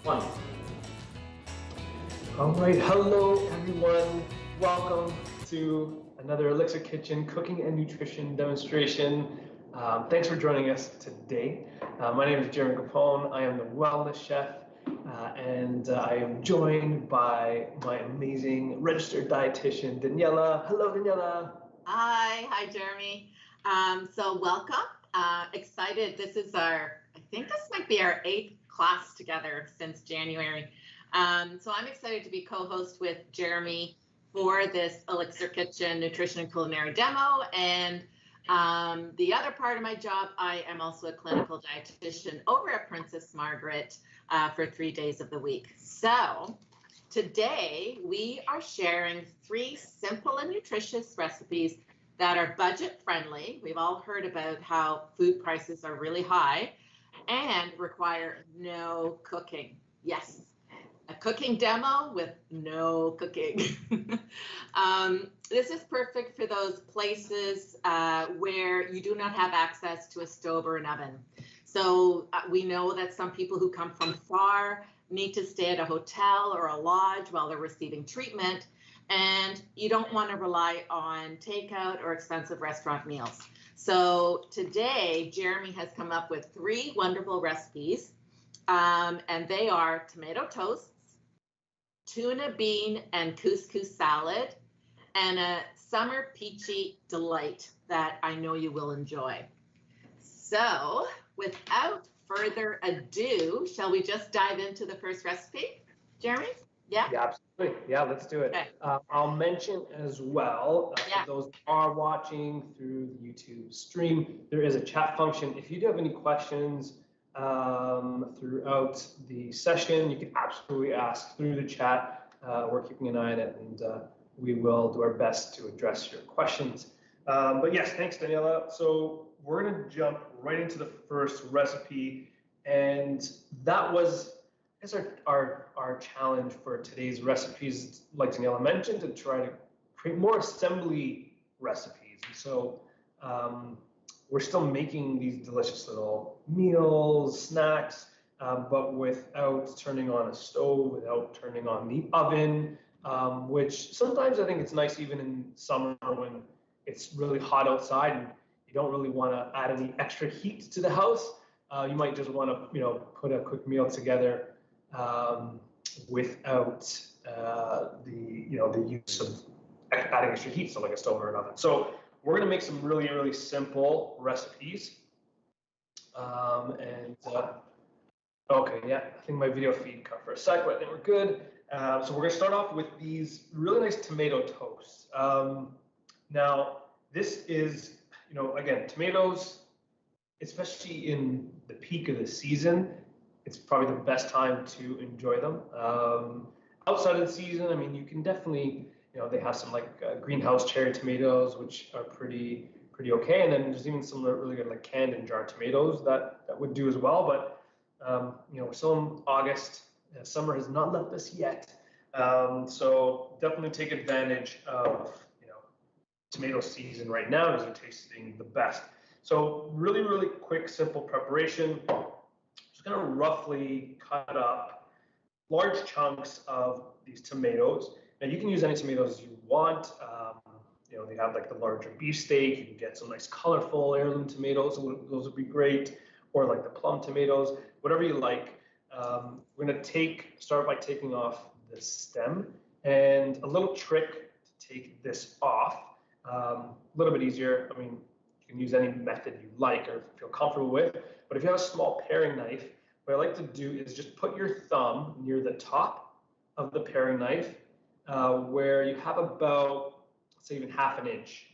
One. All right, hello everyone. Welcome to another Elixir Kitchen cooking and nutrition demonstration. Thanks for joining us today. My name is Jeremy Capone. I am the wellness chef, and I am joined by my amazing registered dietitian, Daniela. Hello, Daniela. Hi, Jeremy. So welcome. Excited. This is I think this might be our 8th class together since January. So I'm excited to be co-host with Jeremy for this Elixir Kitchen nutrition and culinary demo. And the other part of my job, I am also a clinical dietitian over at Princess Margaret for 3 days of the week. So today we are sharing 3 simple and nutritious recipes that are budget friendly. We've all heard about how food prices are really high and require no cooking. Yes, a cooking demo with no cooking. This is perfect for those places where you do not have access to a stove or an oven. So we know that some people who come from far need to stay at a hotel or a lodge while they're receiving treatment, and you don't want to rely on takeout or expensive restaurant meals. So today, Jeremy has come up with 3 wonderful recipes, and they are tomato toasts, tuna bean and couscous salad, and a summer peachy delight that I know you will enjoy. So without further ado, shall we just dive into the first recipe, Jeremy? Yeah? Yeah, absolutely. Yeah, let's do it. Okay. I'll mention as well, for those who are watching through the YouTube stream, there is a chat function. If you do have any questions throughout the session, you can absolutely ask through the chat. We're keeping an eye on it, and we will do our best to address your questions. But yes, thanks, Daniela. So we're going to jump right into the first recipe, and that was our challenge for today's recipes, like Daniela mentioned, to try to create more assembly recipes. And so we're still making these delicious little meals, snacks, but without turning on a stove, without turning on the oven, which sometimes I think it's nice even in summer when it's really hot outside and you don't really want to add any extra heat to the house. You might just want to, put a quick meal together without the use of adding extra heat, so like a stove or an oven. So we're going to make some really, really simple recipes. Okay, yeah, I think my video feed cut for a sec, but I think we're good. So we're going to start off with these really nice tomato toasts. Now, this is, again, tomatoes, especially in the peak of the season, it's probably the best time to enjoy them. Outside of the season, I mean, you can definitely, they have some like greenhouse cherry tomatoes, which are pretty okay. And then there's even some really good like canned and jarred tomatoes that would do as well. But, we're still in August. Summer has not left us yet. So definitely take advantage of, tomato season right now because they're tasting the best. So really, really quick, simple preparation. Just gonna roughly cut up large chunks of these tomatoes. Now you can use any tomatoes you want. They have like the larger beefsteak. You can get some nice colorful heirloom tomatoes. Those would be great. Or like the plum tomatoes, whatever you like. We're gonna start by taking off the stem. And a little trick to take this off, a little bit easier. I mean, you can use any method you like or feel comfortable with. But if you have a small paring knife, what I like to do is just put your thumb near the top of the paring knife, where you have about, let's say, even half an inch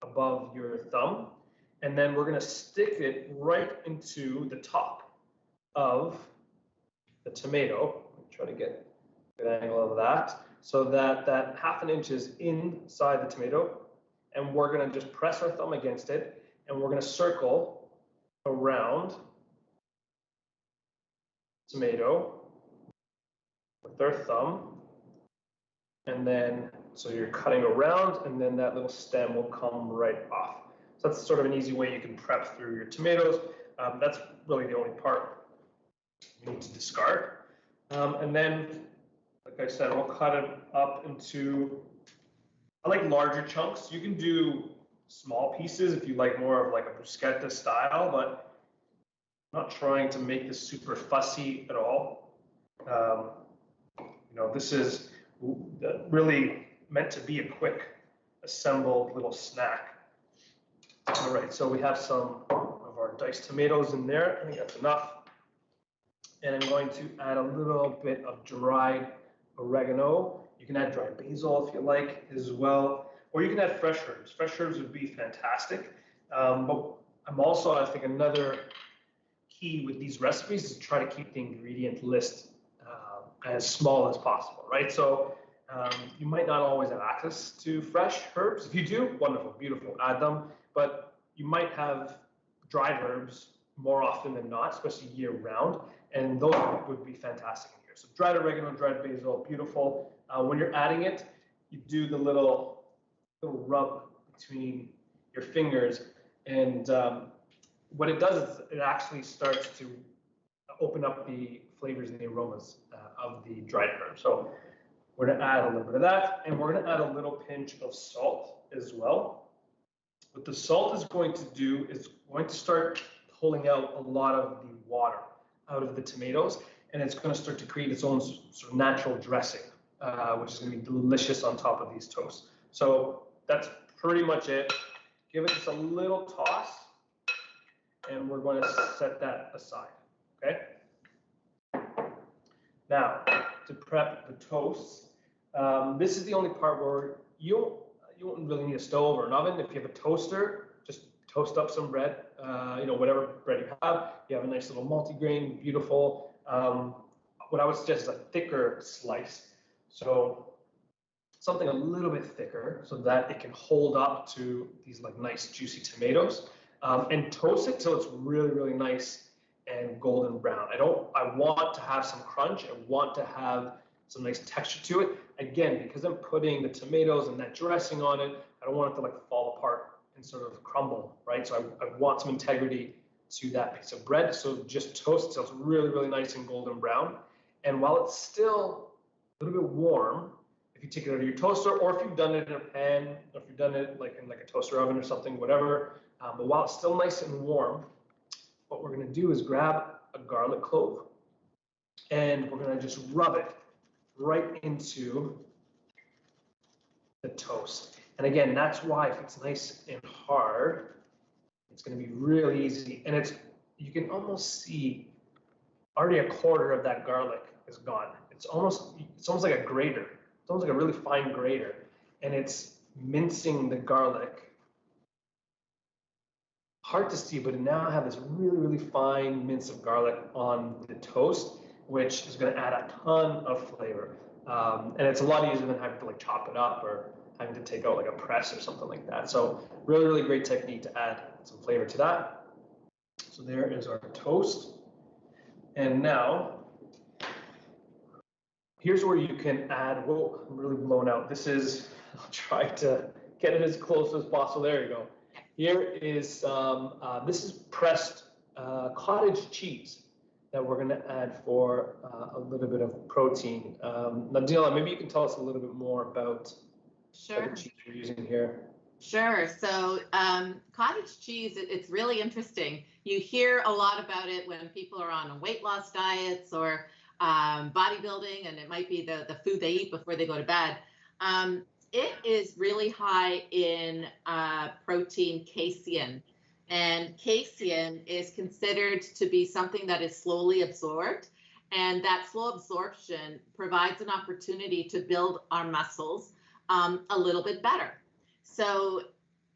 above your thumb. And then we're going to stick it right into the top of the tomato. Try to get a good angle of that, so that that half an inch is inside the tomato. And we're going to just press our thumb against it, and we're going to circle around tomato with our thumb. And then, so you're cutting around, and then that little stem will come right off. So that's sort of an easy way you can prep through your tomatoes. That's really the only part we need to discard. And then, like I said, we'll cut it up into, I like larger chunks. You can do small pieces if you like more of like a bruschetta style, but I'm not trying to make this super fussy at all. This is really meant to be a quick assembled little snack. All right, so we have some of our diced tomatoes in there. I think that's enough. And I'm going to add a little bit of dried oregano. You can add dried basil if you like as well, or you can add fresh herbs. Fresh herbs would be fantastic. But I'm also, I think, another key with these recipes is to try to keep the ingredient list as small as possible, right? So you might not always have access to fresh herbs. If you do, wonderful, beautiful, add them. But you might have dried herbs more often than not, especially year round, and those would be fantastic in here. So dried oregano, dried basil, beautiful. When you're adding it, you do the little rub between your fingers, and what it does is it actually starts to open up the flavors and the aromas of the dried herb. So we're gonna add a little bit of that, and we're gonna add a little pinch of salt as well. What the salt is going to do is going to start pulling out a lot of the water out of the tomatoes, and it's going to start to create its own sort of natural dressing, which is going to be delicious on top of these toasts. So that's pretty much it. Give it just a little toss, and we're going to set that aside, okay? Now, to prep the toasts, this is the only part where you won't really need a stove or an oven. If you have a toaster, just toast up some bread, whatever bread you have. You have a nice little multigrain, beautiful. What I would suggest is a thicker slice. So something a little bit thicker so that it can hold up to these like nice juicy tomatoes, and toast it till it's really, really nice and golden brown. I want to have some crunch. I want to have some nice texture to it. Again, because I'm putting the tomatoes and that dressing on it, I don't want it to like fall apart and sort of crumble, right? So I want some integrity to that piece of bread. So just toast till it's really, really nice and golden brown. And while it's still a little bit warm, if you take it out of your toaster, or if you've done it in a pan, or if you've done it like in like a toaster oven or something, whatever, but while it's still nice and warm, what we're gonna do is grab a garlic clove, and we're gonna just rub it right into the toast. And again, that's why if it's nice and hard, it's going to be really easy. And you can almost see already a quarter of that garlic is gone. It's almost like a grater. It's almost like a really fine grater. And it's mincing the garlic. Hard to see, but now I have this really, really fine mince of garlic on the toast, which is going to add a ton of flavor. And it's a lot easier than having to like chop it up or having to take out like a press or something like that. So really, really great technique to add some flavor to that. So there is our toast. And now, here's where you can add, whoa, I'm really blown out. I'll try to get it as close as possible. There you go. Here is this is pressed cottage cheese that we're going to add for a little bit of protein. Nadila, maybe you can tell us a little bit more about the cheese you're using here. Sure. So cottage cheese, it's really interesting. You hear a lot about it when people are on weight loss diets or bodybuilding, and it might be the food they eat before they go to bed. It is really high in protein casein. And casein is considered to be something that is slowly absorbed. And that slow absorption provides an opportunity to build our muscles a little bit better. So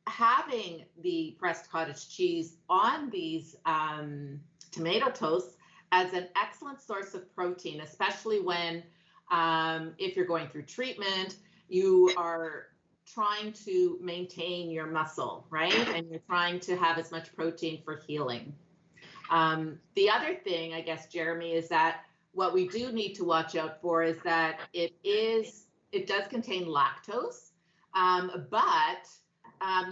having the pressed cottage cheese on these tomato toasts as an excellent source of protein, especially when if you're going through treatment, you are trying to maintain your muscle, right? And you're trying to have as much protein for healing. The other thing, I guess, Jeremy, is that what we do need to watch out for is that it does contain lactose, but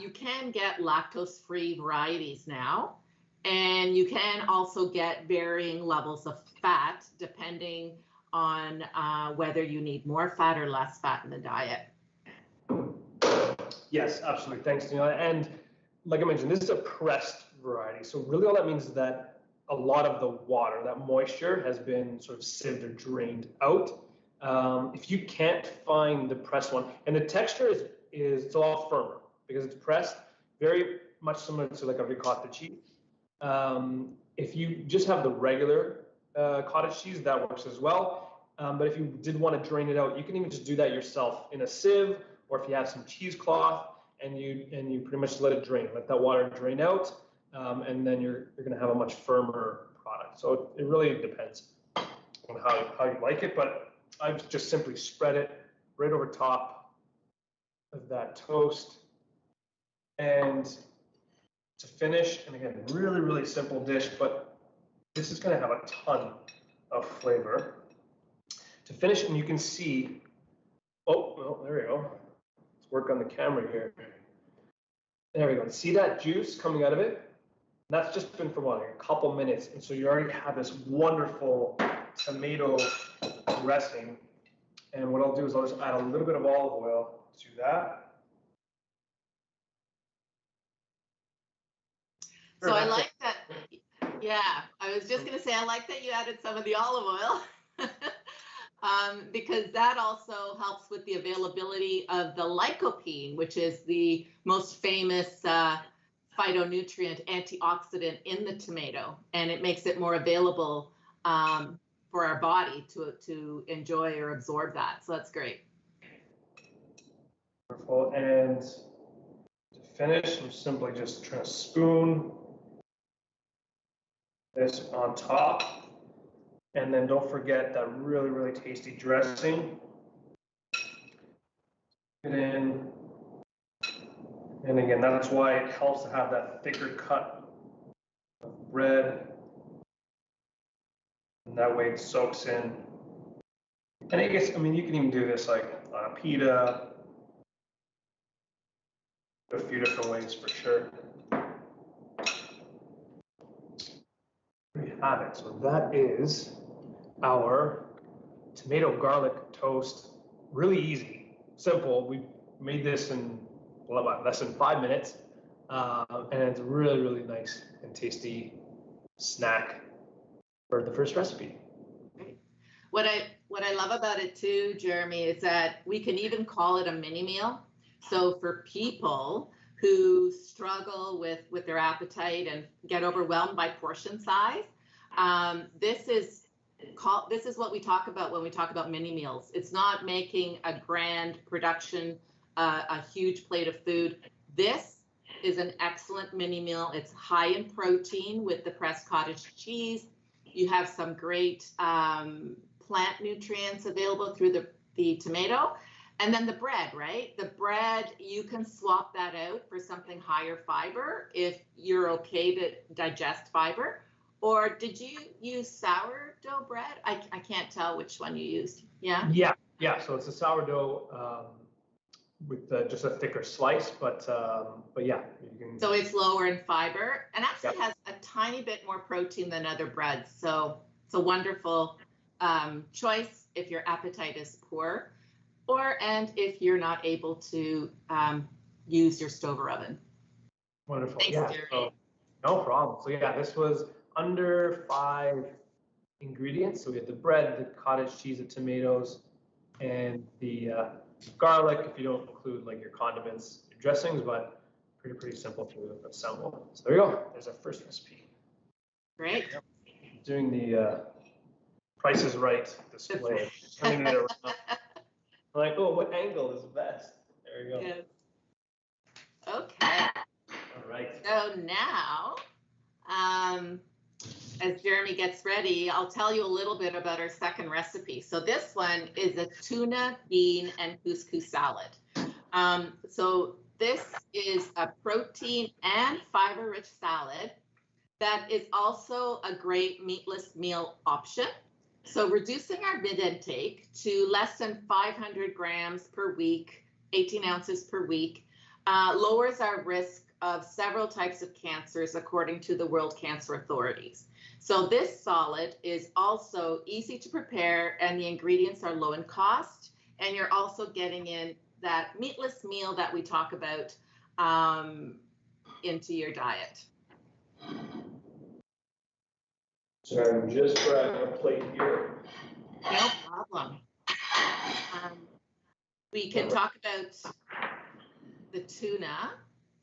you can get lactose-free varieties now, and you can also get varying levels of fat depending on whether you need more fat or less fat in the diet. Yes, absolutely. Thanks, Tuna. And like I mentioned, this is a pressed variety. So really all that means is that a lot of the water, that moisture, has been sort of sieved or drained out. If you can't find the pressed one, and the texture is it's a lot firmer because it's pressed, very much similar to like a ricotta cheese. If you just have the regular cottage cheese, that works as well. But if you did want to drain it out, you can even just do that yourself in a sieve, or if you have some cheesecloth and you pretty much let it drain, let that water drain out, and then you're going to have a much firmer product. So it really depends on how you like it, but I've just simply spread it right over top of that toast. And to finish, and again, really, really simple dish, but this is going to have a ton of flavor. To finish, and you can see, oh, well, there we go. Let's work on the camera here. There we go. See that juice coming out of it? And that's just been for what, a couple minutes. And so you already have this wonderful tomato dressing. And what I'll do is I'll just add a little bit of olive oil to that. So I like that. Yeah, I was just going to say, I like that you added some of the olive oil because that also helps with the availability of the lycopene, which is the most famous phytonutrient antioxidant in the tomato, and it makes it more available for our body to enjoy or absorb that. So that's great. Wonderful. And to finish, I'm simply just trying to spoon this on top. And then don't forget that really, really tasty dressing. Put it in. And again, that's why it helps to have that thicker cut of bread. And that way it soaks in. And I guess, I mean, you can even do this like on a pita, a few different ways for sure. There you have it. So that is our tomato garlic toast. Really easy, simple. We made this in less than 5 minutes, and it's really, really nice and tasty snack for the first recipe. Great. What I love about it too, Jeremy, is that we can even call it a mini meal. So for people who struggle with their appetite and get overwhelmed by portion size, this is what we talk about when we talk about mini meals. It's not making a grand production, a huge plate of food. This is an excellent mini meal. It's high in protein with the pressed cottage cheese. You have some great plant nutrients available through the tomato. And then the bread, right? The bread, you can swap that out for something higher fiber if you're okay to digest fiber. Or did you use sourdough bread? I can't tell which one you used. Yeah? Yeah. So it's a sourdough with just a thicker slice, but yeah. You can... So it's lower in fiber and actually has a tiny bit more protein than other breads. So it's a wonderful choice if your appetite is poor, and if you're not able to use your stove or oven. Wonderful. Thanks, yeah. So, no problem. So yeah, this was under 5 ingredients. So we had the bread, the cottage cheese, the tomatoes, and the garlic, if you don't include like your condiments, your dressings, but pretty simple to assemble. So there you go. There's our first recipe. Great. Doing the Price is Right display. Turning it around. I'm like, oh, what angle is best? There you go. Yes. Okay. All right. So now, as Jeremy gets ready, I'll tell you a little bit about our second recipe. So this one is a tuna, bean, and couscous salad. So this is a protein and fiber-rich salad that is also a great meatless meal option. So reducing our meat intake to less than 500 grams per week, 18 ounces per week, lowers our risk of several types of cancers according to the World Cancer Authorities. So this solid is also easy to prepare, and the ingredients are low in cost, and you're also getting in that meatless meal that we talk about into your diet. So I'm just grabbing a plate here. No problem. We can talk about the tuna,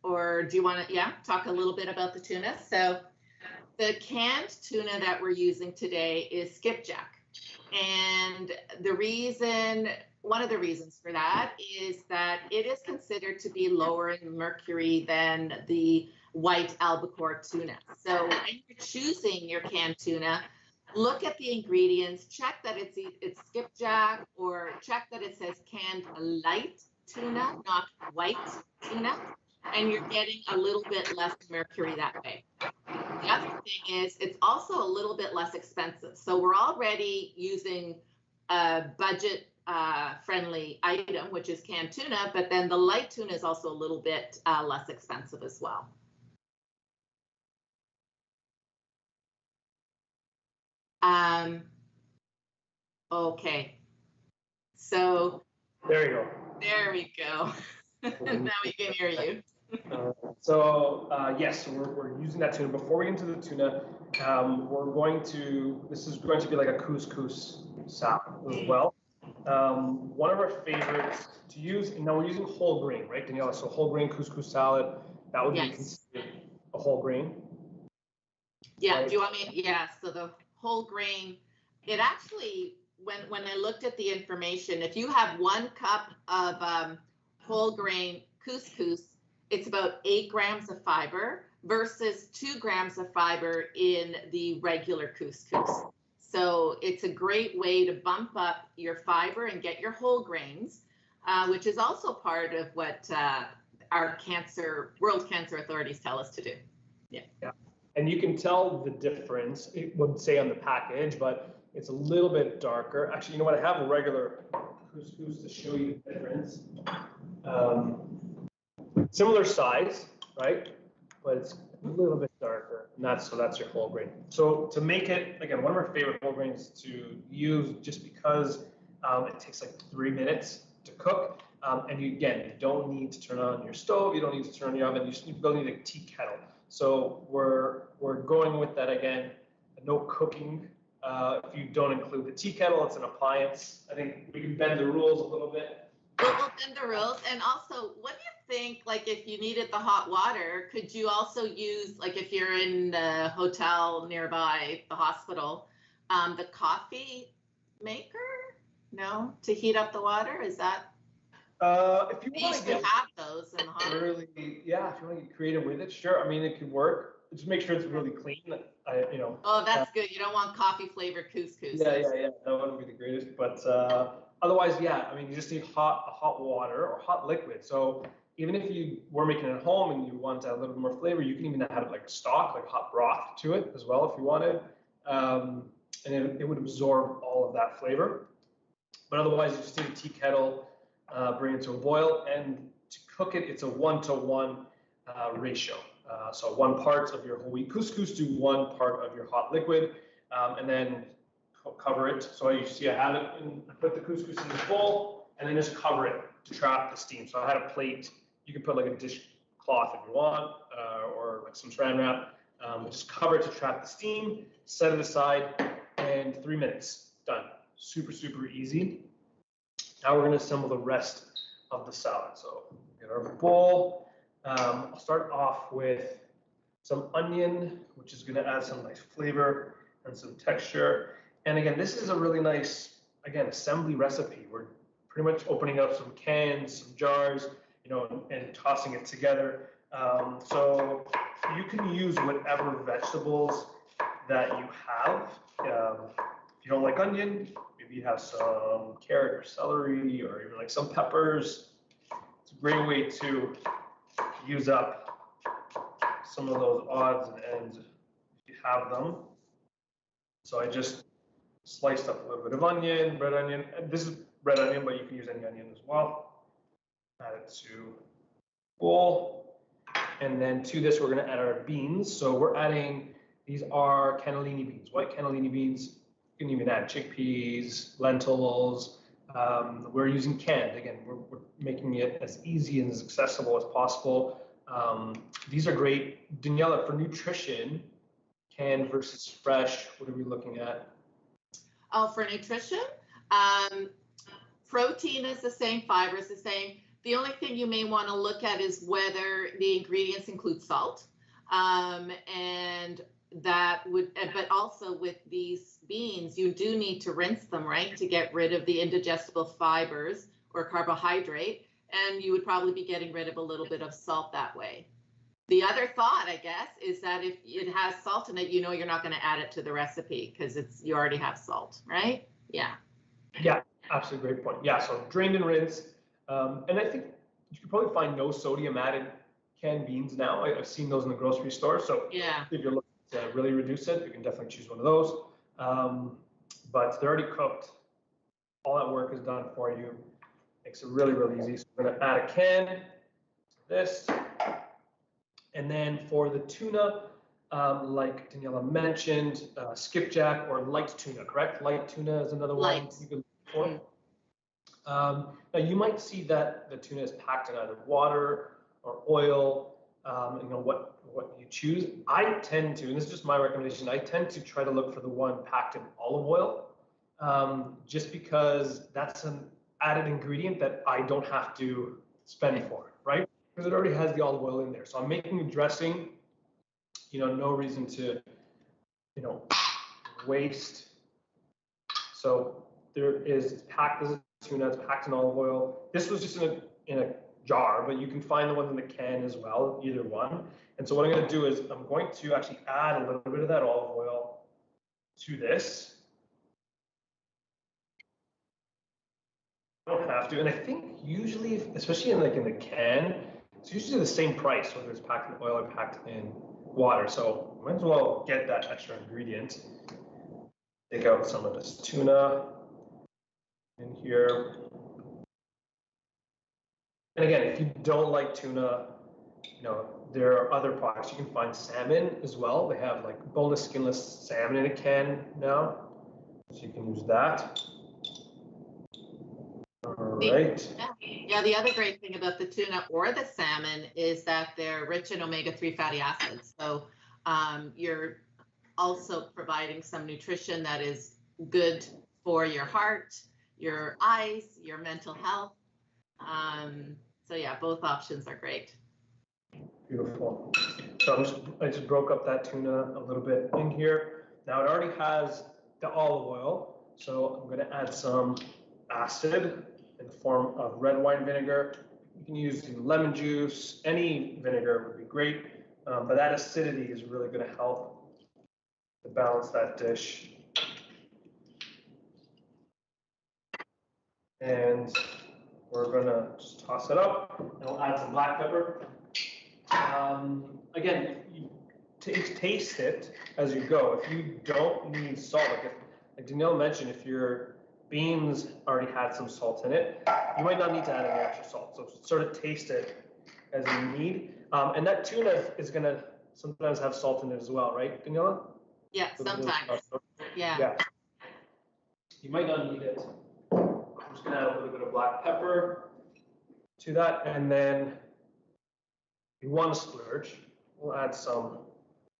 or do you want to, talk a little bit about the tuna? So the canned tuna that we're using today is skipjack. And one of the reasons for that is that it is considered to be lower in mercury than the white albacore tuna. So when you're choosing your canned tuna, look at the ingredients, check that it's skipjack, or check that it says canned light tuna, not white tuna, and you're getting a little bit less mercury that way. The other thing is it's also a little bit less expensive. So we're already using a budget friendly item, which is canned tuna, but then the light tuna is also a little bit less expensive as well. Okay, so there you go. There we go. Now we can hear you. Yes, so we're using that tuna. Before we get into the tuna, this is going to be like a couscous salad as well. One of our favorites to use, and now we're using whole grain, right, Daniela? So whole grain couscous salad, that would be considered a whole grain. Yeah, right? Do you want me? Yeah, so the whole grain, it actually, when I looked at the information, if you have 1 cup of whole grain couscous, it's about 8 grams of fiber versus 2 grams of fiber in the regular couscous. So it's a great way to bump up your fiber and get your whole grains, which is also part of what our World Cancer Authorities tell us to do. Yeah. And you can tell the difference, it would say on the package, but it's a little bit darker. Actually, you know what? I have a regular couscous to show you the difference. Similar size, right? But it's a little bit darker, and that's your whole grain. So to make it, again, one of our favorite whole grains to use, just because it takes like 3 minutes to cook, and you don't need to turn on your stove, you don't need to turn on your oven, you don't need a tea kettle. So we're going with that again, no cooking. If you don't include the tea kettle, it's an appliance. I think we can bend the rules a little bit. We'll bend the rules. And also, what do you think, like if you needed the hot water, could you also use, like if you're in the hotel nearby the hospital, the coffee maker? No, to heat up the water? Is that? If you want to have those in the hospital. Really, yeah, if you want to get creative with it, sure. I mean, it could work. Just make sure it's really clean. Oh, that's good. You don't want coffee flavored couscous. Yeah. That wouldn't be the greatest, but otherwise, yeah. I mean, you just need hot water or hot liquid. So even if you were making it at home and you want to add a little bit more flavor, you can even add like stock, like hot broth to it as well if you wanted, and it would absorb all of that flavor. But otherwise, you just need a tea kettle, bring it to a boil, and to cook it, it's a 1-to-1 ratio. So 1 part of your whole wheat couscous to 1 part of your hot liquid, and then cover it. So you see I have it, and I put the couscous in the bowl, and then just cover it to trap the steam. So I had a plate. You can put like a dishcloth if you want, or like some saran wrap. Just cover it to trap the steam, set it aside, and 3 minutes, done. Super, super easy. Now we're going to assemble the rest of the salad. So get our bowl. I'll start off with some onion, which is going to add some nice flavor and some texture. And again, this is a really nice, again, assembly recipe. We're pretty much opening up some cans, some jars, and tossing it together. So you can use whatever vegetables that you have. If you don't like onion, maybe you have some carrot or celery or even like some peppers. It's a great way to use up some of those odds and ends if you have them. So I just sliced up a little bit of onion, red onion. This is red onion, but you can use any onion as well. Add it to bowl. And then to this, we're going to add our beans. So we're adding These are cannellini beans, white cannellini beans. You can even add chickpeas, lentils. We're using canned. Again, we're making it as easy and as accessible as possible. These are great. Daniela, for nutrition, canned versus fresh, what are we looking at? Oh, for nutrition, protein is the same, fiber is the same. The only thing you may want to look at is whether the ingredients include salt. And that would, but also with these beans, you do need to rinse them, right, to get rid of the indigestible fibers or carbohydrate. And you would probably be getting rid of a little bit of salt that way. The other thought, I guess, is that if it has salt in it, you know you're not going to add it to the recipe because you already have salt, right? Yeah. Yeah, absolutely, great point. Yeah, so drained and rinsed. And I think you can probably find no sodium added canned beans now. I've seen those in the grocery store. So yeah, if you're looking to really reduce it, you can definitely choose one of those. But they're already cooked. All that work is done for you. Makes it really, really easy. So I'm going to add a can to this. And then for the tuna, like Daniela mentioned, skipjack or light tuna, correct? Light tuna is another one you can look for. Now you might see that the tuna is packed in either water or oil, you know, what you choose. I tend to, and this is just my recommendation, I tend to try to look for the one packed in olive oil, just because that's an added ingredient that I don't have to spend for, right? Because it already has the olive oil in there. So I'm making a dressing, you know, no reason to, you know, waste. So there is, it's packed as a tuna, it's packed in olive oil. This was just in a jar, but you can find the ones in the can as well, either one. And so what I'm going to do is I'm going to actually add a little bit of that olive oil to this. I don't have to, and I think usually, especially in the can, it's usually the same price whether it's packed in oil or packed in water. So might as well get that extra ingredient. Take out some of this tuna in here. And again, if you don't like tuna, you know, there are other products. You can find salmon as well. They have like boneless, skinless salmon in a can now, so you can use that. All right. Yeah, the other great thing about the tuna or the salmon is that they're rich in omega-3 fatty acids. So you're also providing some nutrition that is good for your heart, your eyes, your mental health. So yeah, both options are great. Beautiful. So I just broke up that tuna a little bit in here. Now it already has the olive oil, so I'm going to add some acid in the form of red wine vinegar. You can use lemon juice, any vinegar would be great, but that acidity is really going to help to balance that dish. And we're going to just toss it up, and we'll add some black pepper. Again, you taste it as you go. If you don't need salt, like Danielle mentioned, if your beans already had some salt in it, you might not need to add any extra salt. So sort of taste it as you need. And that tuna is going to sometimes have salt in it as well, right, Daniela? Yeah, sometimes. Yeah. Yeah. You might not need it. I'm just going to add a little bit of black pepper to that, and then you want to splurge, we'll add some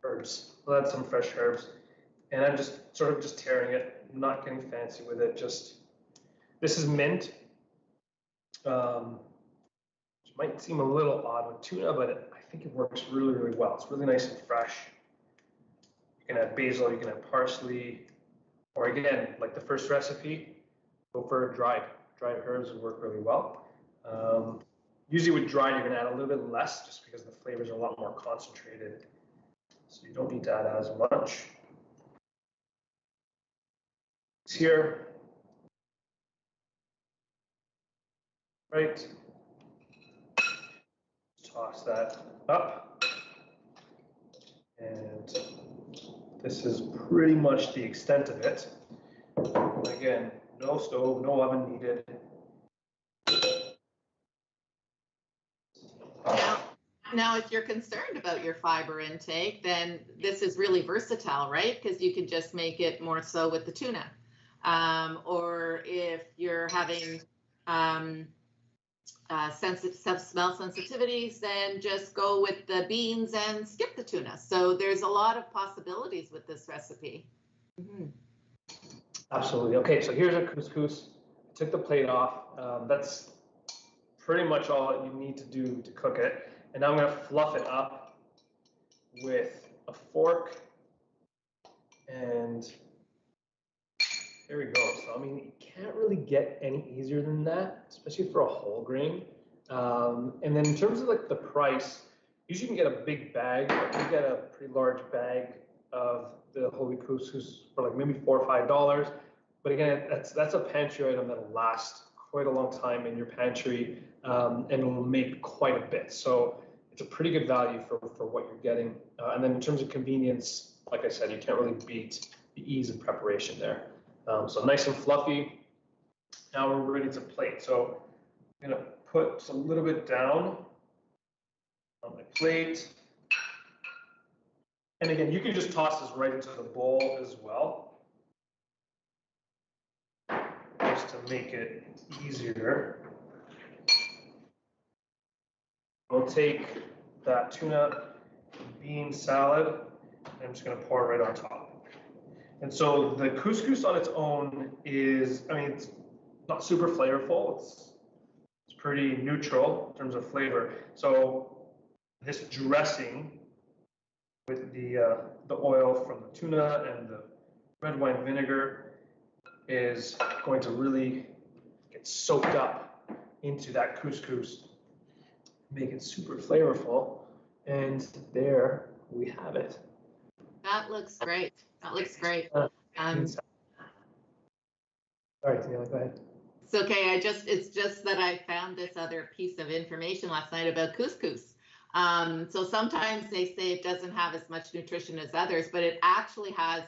herbs. We'll add some fresh herbs. And I'm just sort of just tearing it. I'm not getting fancy with it. Just, this is mint. Which might seem a little odd with tuna, but I think it works really, really well. It's really nice and fresh. You can add basil, you can add parsley, or again, like the first recipe, go for dried herbs would work really well. Usually with dried, you're going to add a little bit less just because the flavors are a lot more concentrated. So you don't need to add as much. It's here. Right. Toss that up. And this is pretty much the extent of it. Again, no stove, no oven needed. Now, if you're concerned about your fiber intake, then this is really versatile, right? Because you can just make it more so with the tuna. Or if you're having smell sensitivities, then just go with the beans and skip the tuna. So there's a lot of possibilities with this recipe. Mm-hmm. Absolutely. Okay, so here's our couscous. I took the plate off. That's pretty much all you need to do to cook it. And now I'm going to fluff it up with a fork. And there we go. So, I mean, you can't really get any easier than that, especially for a whole grain. And then in terms of like the price, usually you can get a big bag. Like you get a pretty large bag of the holy couscous for like maybe $4 or $5. But again, that's a pantry item that'll last quite a long time in your pantry, and will make quite a bit. So it's a pretty good value for what you're getting. And then in terms of convenience, like I said, you can't really beat the ease of preparation there. So nice and fluffy. Now we're ready to plate. So I'm gonna put just a little bit down on my plate. And again, you can just toss this right into the bowl as well, just to make it easier. We'll take that tuna bean salad, and I'm just gonna pour it right on top. And so the couscous on its own is, I mean, it's not super flavorful. It's pretty neutral in terms of flavor. So this dressing with the oil from the tuna and the red wine vinegar is going to really get soaked up into that couscous, make it super flavorful. And there we have it. That looks great. That looks great. Sorry, Daniela, go ahead. It's okay. It's just that I found this other piece of information last night about couscous. So sometimes they say it doesn't have as much nutrition as others, but it actually has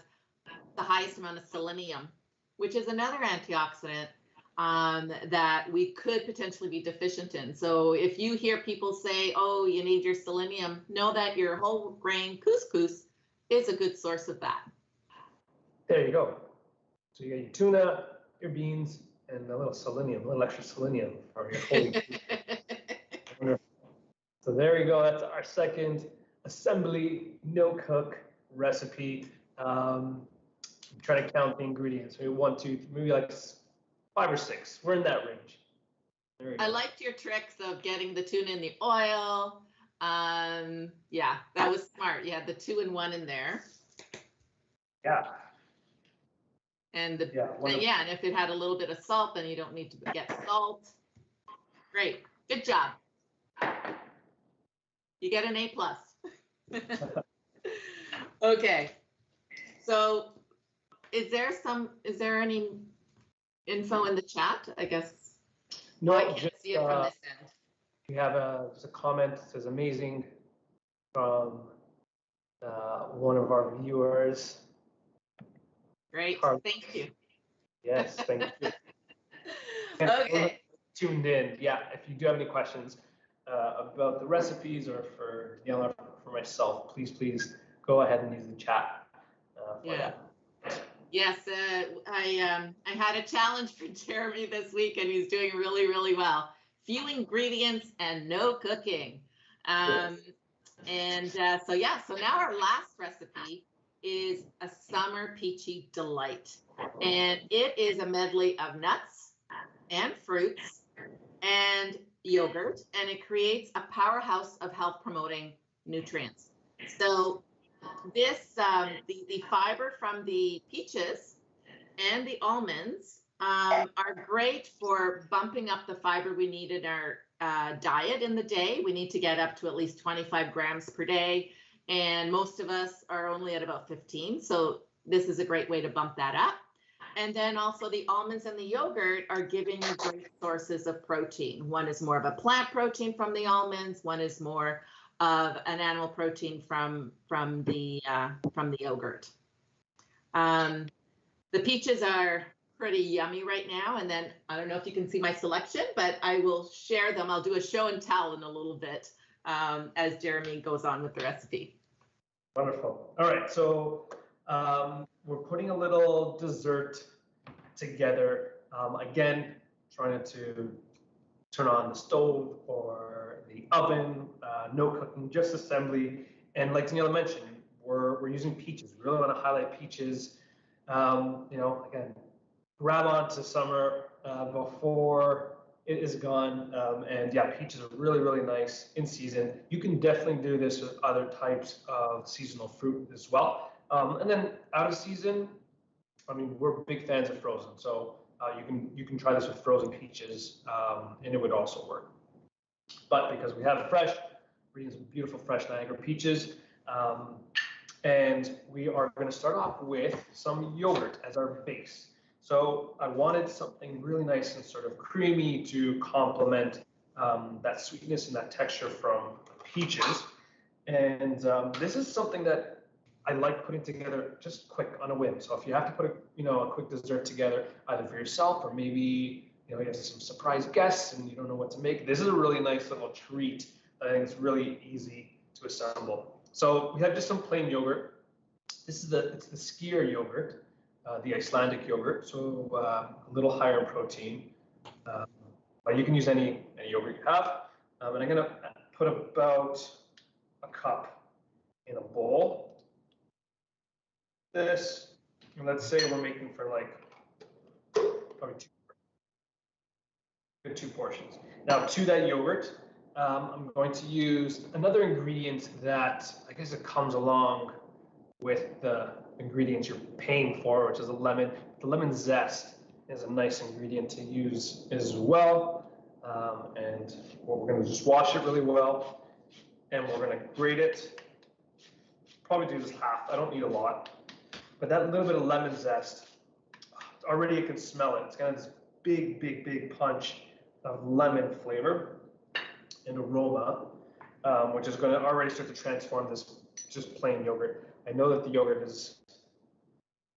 the highest amount of selenium, which is another antioxidant that we could potentially be deficient in. So if you hear people say, oh, you need your selenium, know that your whole grain couscous is a good source of that. There you go. So you got your tuna, your beans, and a little selenium, a little extra selenium for your whole. So there you go. That's our second assembly no-cook recipe. I'm trying to count the ingredients. Maybe 1, 2, maybe like 5 or 6. We're in that range. I liked your tricks of getting the tuna in the oil. Yeah, that was smart. You had the 2-in-1 in there. Yeah. And and if it had a little bit of salt, then you don't need to get salt. Great. Good job. You get an A+. Okay. So is there any info in the chat? I guess no, I can't see it from this end. We have there's a comment that says amazing from one of our viewers. Great, thank you. Yes, thank you. Okay. Tuned in. Yeah, if you do have any questions about the recipes or for Daniela or for myself, please go ahead and use the chat for that. Yes, I had a challenge for Jeremy this week, and he's doing really, really well. Few ingredients and no cooking. So now our last recipe is a summer peachy delight. And it is a medley of nuts and fruits and yogurt, and it creates a powerhouse of health promoting nutrients. So this, the fiber from the peaches and the almonds are great for bumping up the fiber we need in our diet in the day. We need to get up to at least 25 grams per day, and most of us are only at about 15. So this is a great way to bump that up. And then also the almonds and the yogurt are giving you great sources of protein. One is more of a plant protein from the almonds. One is more of an animal protein from the yogurt. The peaches are pretty yummy right now. And then I don't know if you can see my selection, but I will share them. I'll do a show and tell in a little bit as Jeremy goes on with the recipe. Wonderful. All right, so we're putting a little dessert together. Again, trying to turn on the stove or the oven, no cooking, just assembly. And like Daniela mentioned, we're using peaches. We really want to highlight peaches. Again, grab on to summer before it is gone. And yeah, peaches are really, really nice in season. You can definitely do this with other types of seasonal fruit as well. And then out of season, I mean, we're big fans of frozen. So you can try this with frozen peaches, and it would also work. But because we have it fresh, we're using some beautiful fresh Niagara peaches. And we are going to start off with some yogurt as our base. So I wanted something really nice and sort of creamy to complement that sweetness and that texture from peaches. And this is something that I like putting together just quick on a whim. So if you have to put a quick dessert together, either for yourself or maybe you have some surprise guests and you don't know what to make, this is a really nice little treat that I think is really easy to assemble. So we have just some plain yogurt. It's the skyr yogurt, the Icelandic yogurt, so a little higher in protein. But you can use any yogurt you have. And I'm gonna put about a cup in a bowl. This, and let's say we're making for like probably two portions. Now to that yogurt, I'm going to use another ingredient that I guess it comes along with the ingredients you're paying for, which is a lemon. The lemon zest is a nice ingredient to use as well. And we're going to just wash it really well, and we're going to grate it. Probably do just half. I don't need a lot. But that little bit of lemon zest, already you can smell it. It's got this big, big, big punch of lemon flavor and aroma, which is going to already start to transform this just plain yogurt. I know that the yogurt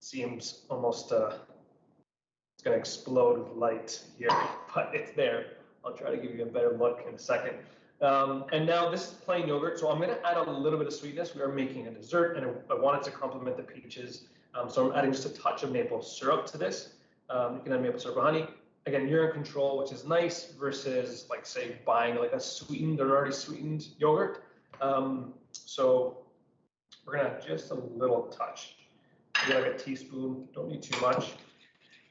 seems almost, it's going to explode with light here, but it's there. I'll try to give you a better look in a second. And now this is plain yogurt, so I'm going to add a little bit of sweetness. We are making a dessert, and I wanted to complement the peaches. So I'm adding just a touch of maple syrup to this. You can add maple syrup or honey. Again, you're in control, which is nice versus like say buying like a sweetened or already sweetened yogurt. So we're gonna add just a little touch, maybe like a teaspoon. Don't need too much.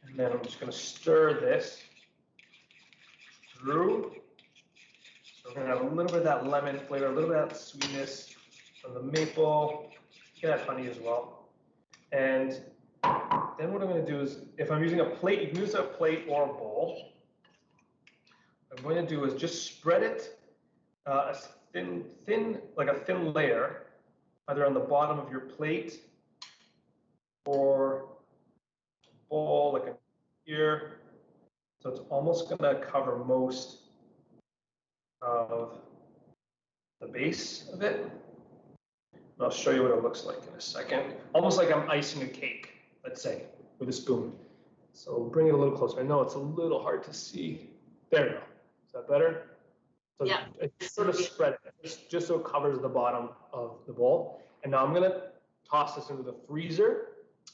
And then I'm just gonna stir this through. So we're gonna have a little bit of that lemon flavor, a little bit of that sweetness from the maple. You can add honey as well. And then what I'm going to do is, if I'm using a plate, you can use a plate or a bowl. What I'm going to do is just spread it a thin layer, either on the bottom of your plate or bowl, like here. So it's almost going to cover most of the base of it. And I'll show you what it looks like in a second. Almost like I'm icing a cake, let's say, with a spoon. So bring it a little closer. I know it's a little hard to see. There you go. Is that better? So yeah. It's sort of spread it, just so it covers the bottom of the bowl. And now I'm going to toss this into the freezer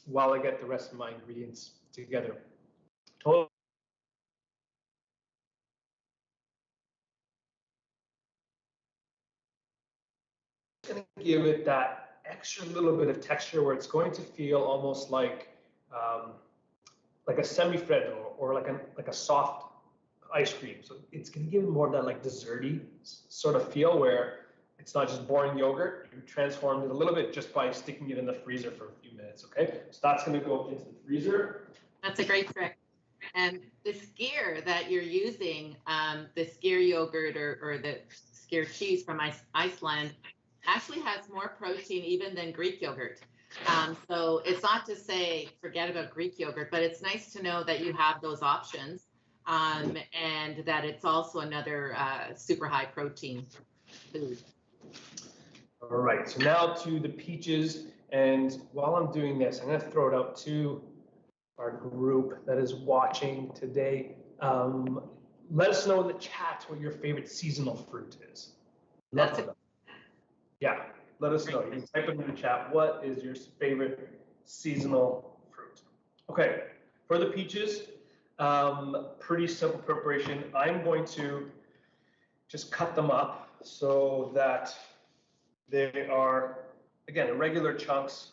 while I get the rest of my ingredients together. Totally. Going to give it that extra little bit of texture where it's going to feel almost like a semi-freddo or like a soft ice cream. So it's going to give it more of that like desserty sort of feel where it's not just boring yogurt. You transformed it a little bit just by sticking it in the freezer for a few minutes. Okay, so that's going to go into the freezer. That's a great trick. And the skyr that you're using, the skyr yogurt or the skyr cheese from Iceland, actually has more protein even than Greek yogurt. So it's not to say forget about Greek yogurt, but it's nice to know that you have those options, and that it's also another super high protein food. All right, so now to the peaches. And while I'm doing this, I'm going to throw it out to our group that is watching today. Let us know in the chat what your favorite seasonal fruit is. Love That's to know. Yeah, let us know. You can type it in the chat. What is your favorite seasonal fruit? Okay, for the peaches, pretty simple preparation. I'm going to just cut them up so that they are, again, irregular chunks,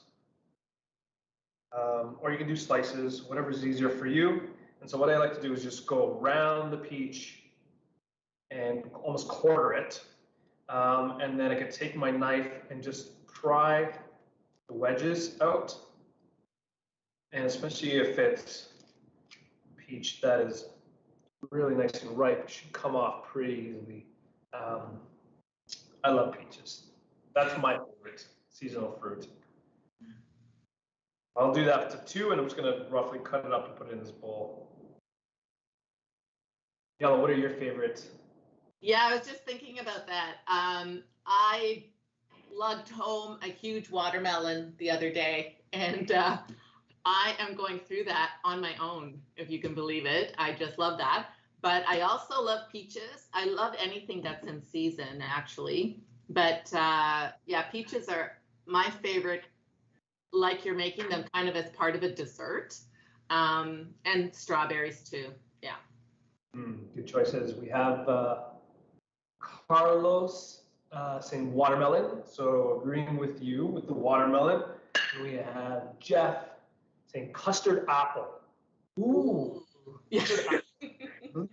or you can do slices, whatever's easier for you. And so what I like to do is just go around the peach and almost quarter it. And then I could take my knife and just pry the wedges out. And especially if it's peach that is really nice and ripe, it should come off pretty easily. I love peaches. That's my favorite seasonal fruit. I'll do that to 2, and I'm just gonna roughly cut it up and put it in this bowl. Yellow, what are your favorites? Yeah, I was just thinking about that. I lugged home a huge watermelon the other day, and I am going through that on my own, if you can believe it. I just love that. But I also love peaches. I love anything that's in season, actually. But yeah, peaches are my favorite, like you're making them kind of as part of a dessert. And strawberries too, yeah. Good choices. We have Carlos saying watermelon, so agreeing with you with the watermelon. We have Jeff saying custard apple. Ooh, custard apple.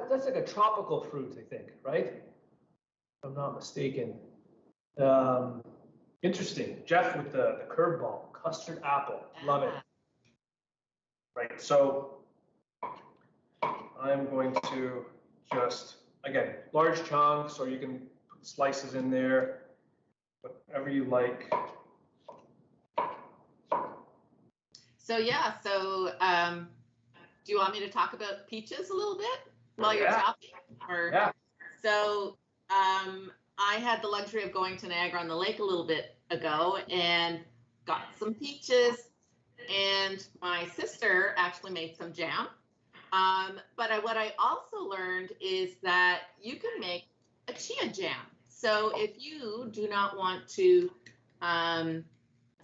That's like a tropical fruit, I think, right? If I'm not mistaken. Interesting. Jeff with the curveball, custard apple. Love it. Right, so I'm going to just, again, large chunks, or you can put slices in there, whatever you like. So yeah, so do you want me to talk about peaches a little bit while you're chopping? Or, yeah. So I had the luxury of going to Niagara-on-the-Lake a little bit ago and got some peaches, and my sister actually made some jam. But what I also learned is that you can make a chia jam. So if you do not want to, I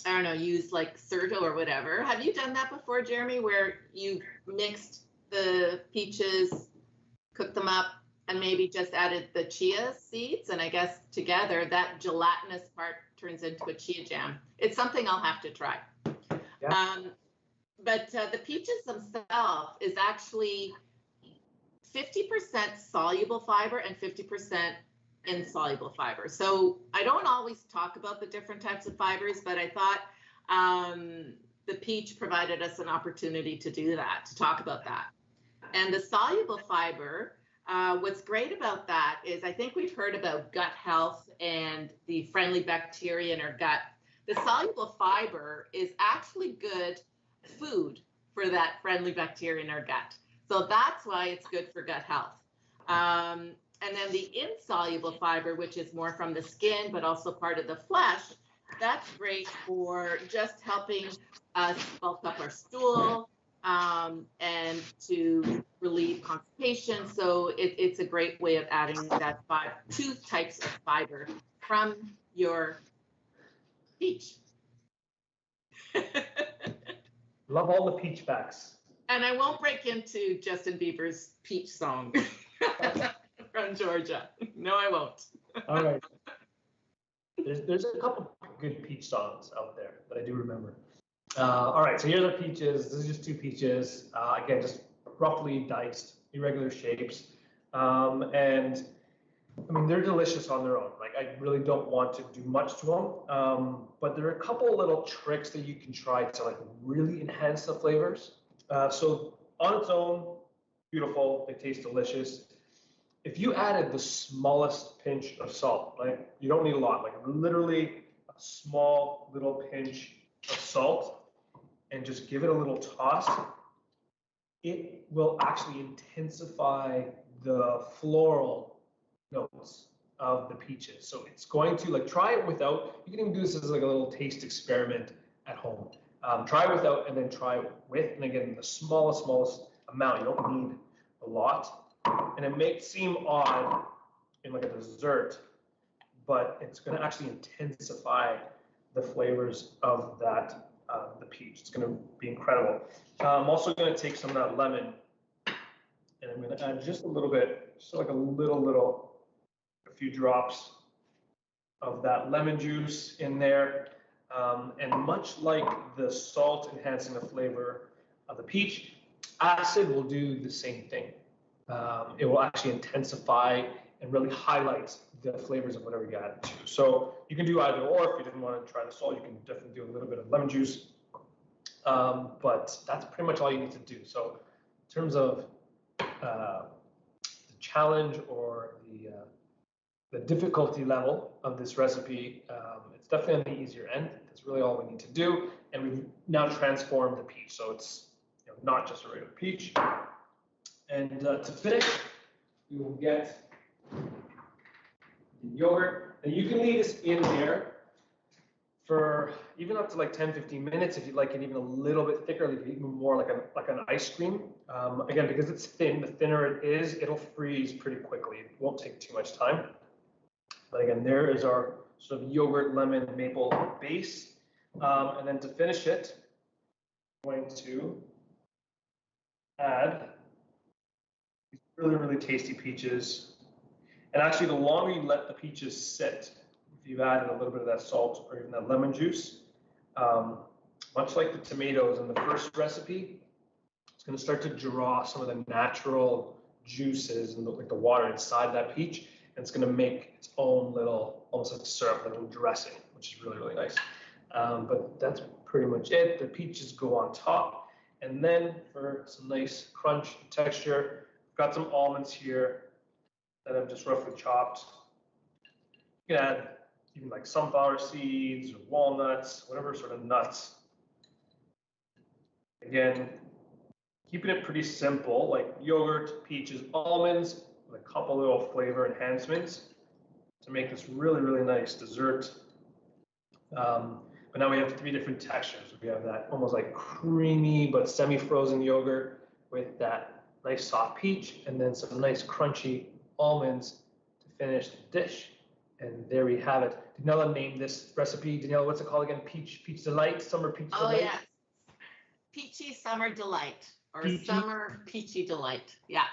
don't know, use like Serto or whatever. Have you done that before, Jeremy, where you mixed the peaches, cooked them up, and maybe just added the chia seeds? And I guess together that gelatinous part turns into a chia jam. It's something I'll have to try. Yeah. But the peaches themselves is actually 50% soluble fiber and 50% insoluble fiber. So I don't always talk about the different types of fibers, but I thought the peach provided us an opportunity to do that, to talk about that. And the soluble fiber, what's great about that is I think we've heard about gut health and the friendly bacteria in our gut. The soluble fiber is actually good food for that friendly bacteria in our gut. So that's why it's good for gut health. And then the insoluble fiber, which is more from the skin, but also part of the flesh, that's great for just helping us bulk up our stool and to relieve constipation. So it's a great way of adding that 2 types of fiber from your peach. Love all the peach facts. And I won't break into Justin Bieber's peach song from Georgia. No, I won't. All right. There's a couple good peach songs out there that I do remember. All right, so here's our peaches. This is just 2 peaches. Again, just roughly diced, irregular shapes. And I mean, they're delicious on their own. Like, I really don't want to do much to them. But there are a couple little tricks that you can try to like really enhance the flavors. So on its own, beautiful, they taste delicious. If you added the smallest pinch of salt, like you don't need a lot, like literally a small little pinch of salt, and just give it a little toss, it will actually intensify the floral notes of the peaches. So it's going to, like, try it without, you can even do this as like a little taste experiment at home. Try it without and then try it with, and again, the smallest amount. You don't need a lot. And it may seem odd in like a dessert, but it's going to actually intensify the flavors of that, the peach. It's going to be incredible. I'm also going to take some of that lemon, and I'm going to add just a little bit, just like a few drops of that lemon juice in there. And much like the salt enhancing the flavor of the peach, acid will do the same thing. It will actually intensify and really highlight the flavors of whatever you add to. So you can do either or. If you didn't want to try the salt, you can definitely do a little bit of lemon juice. But that's pretty much all you need to do. So in terms of the challenge or the difficulty level of this recipe, it's definitely on the easier end. That's really all we need to do. And we've now transformed the peach. So it's not just a regular peach. And to finish, we will get the yogurt. And you can leave this in there for even up to like 10-15 minutes if you'd like it even a little bit thicker, like even more like an ice cream. Again, because it's thin, the thinner it is, it'll freeze pretty quickly. It won't take too much time. But again, there is our sort of yogurt, lemon, maple base. And then to finish it, I'm going to add these really, really tasty peaches. And actually, the longer you let the peaches sit, if you've added a little bit of that salt or even that lemon juice, much like the tomatoes in the first recipe, it's going to start to draw some of the natural juices and like the water inside that peach, and it's going to make its own little, almost like syrup, like a little dressing, which is really, really nice. But that's pretty much it. The peaches go on top, and then for some nice crunch texture, I've got some almonds here that I've just roughly chopped. You can add even like sunflower seeds or walnuts, whatever sort of nuts. Again, keeping it pretty simple, like yogurt, peaches, almonds, with a couple little flavor enhancements to make this really, really nice dessert. But now we have 3 different textures. We have that almost like creamy but semi-frozen yogurt with that nice soft peach, and then some nice crunchy almonds to finish the dish. And there we have it. Daniela named this recipe. Daniela, what's it called again? Peach Delight, Summer Peach Delight? Oh, yes. Peachy Summer Delight, or Peachy? Summer Peachy Delight. Yeah.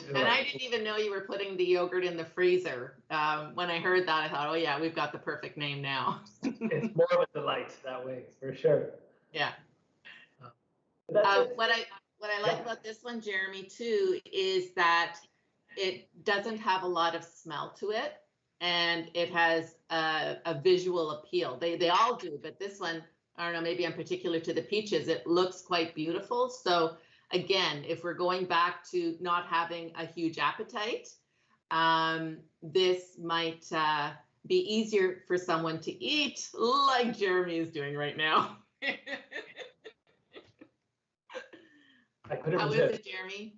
And I didn't even know you were putting the yogurt in the freezer. When I heard that, I thought, oh yeah, we've got the perfect name now. It's more of a delight that way, for sure. Yeah. What I like about this one, Jeremy, too, is that it doesn't have a lot of smell to it, and it has a visual appeal. They all do, but this one, I don't know, maybe in particular to the peaches, it looks quite beautiful. So again, if we're going back to not having a huge appetite, this might be easier for someone to eat, like Jeremy is doing right now. How is it, Jeremy?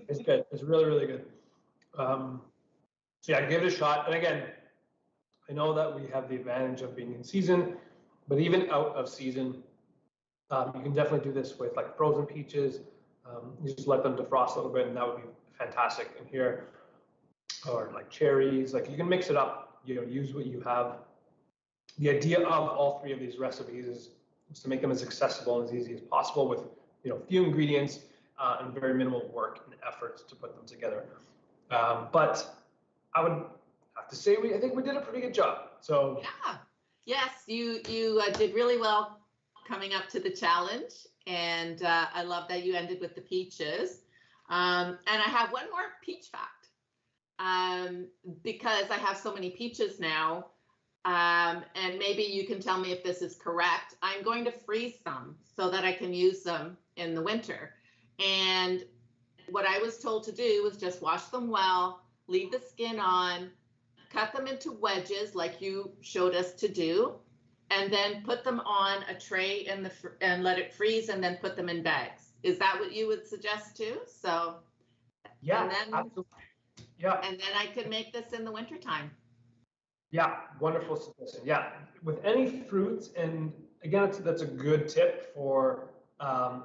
It's good. It's really, really good. So yeah, give it a shot. And again, I know that we have the advantage of being in season, but even out of season, you can definitely do this with like frozen peaches. You just let them defrost a little bit, and that would be fantastic in here. Or like cherries, like you can mix it up, use what you have. The idea of all 3 of these recipes is to make them as accessible and as easy as possible with few ingredients and very minimal work and effort to put them together. But I would have to say I think we did a pretty good job. So yeah, yes, you did really well coming up to the challenge, and I love that you ended with the peaches. And I have one more peach fact. Because I have so many peaches now, and maybe you can tell me if this is correct, I'm going to freeze some so that I can use them in the winter. And what I was told to do was just wash them well, leave the skin on, cut them into wedges like you showed us to do, and then put them on a tray and let it freeze, and then put them in bags. Is that what you would suggest too? So yeah, absolutely. Yeah. And then I could make this in the wintertime. Yeah, wonderful suggestion. Yeah, with any fruits, and again, that's a good tip for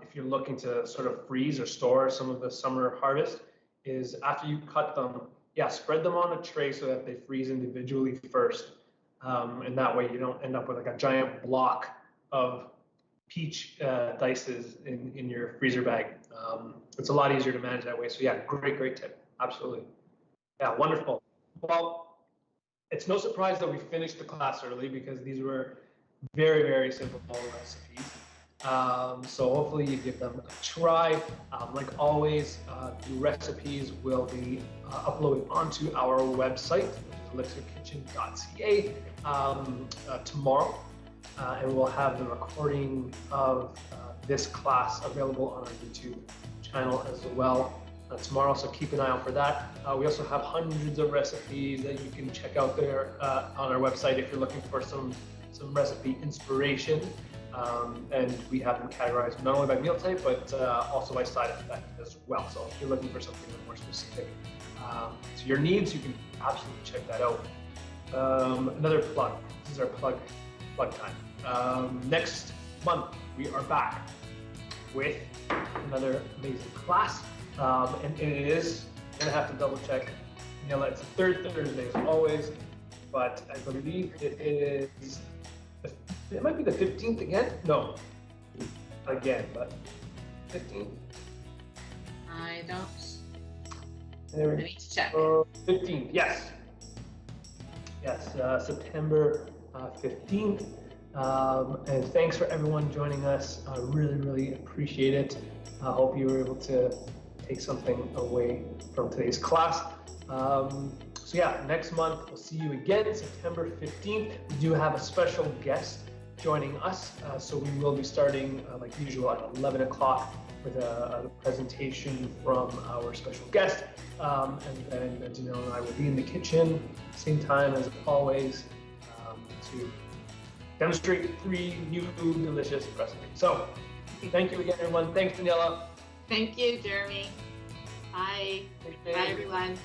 if you're looking to sort of freeze or store some of the summer harvest, is after you cut them, yeah, spread them on a tray so that they freeze individually first. And that way you don't end up with like a giant block of peach dices in your freezer bag. It's a lot easier to manage that way. So yeah, great tip. Absolutely. Yeah, wonderful. Well, it's no surprise that we finished the class early because these were very simple recipes. So hopefully you give them a try. Like always, the recipes will be uploaded onto our website, which is elixirkitchen.ca, tomorrow. And we'll have the recording of this class available on our YouTube channel as well tomorrow, so keep an eye out for that. We also have hundreds of recipes that you can check out there on our website if you're looking for some recipe inspiration. And we have them categorized not only by meal type, but also by side effect as well. So if you're looking for something more specific to your needs, you can absolutely check that out. Another plug. This is our plug time. Next month, we are back with another amazing class. And it is, I'm gonna have to double check. It's the third Thursday as always, but I believe it might be the 15th again. No, again, but 15th. I don't. There I need to check. 15th, yes, September 15th. And thanks for everyone joining us. I really appreciate it. I hope you were able to take something away from today's class. So yeah, next month we'll see you again, September 15th. We do have a special guest joining us, so we will be starting like usual at 11 o'clock with a presentation from our special guest, and then Janelle and I will be in the kitchen same time as always to demonstrate 3 new delicious recipes. So thank you again, everyone. Thanks, Daniela. Thank you, Jeremy. Bye. Bye, everyone.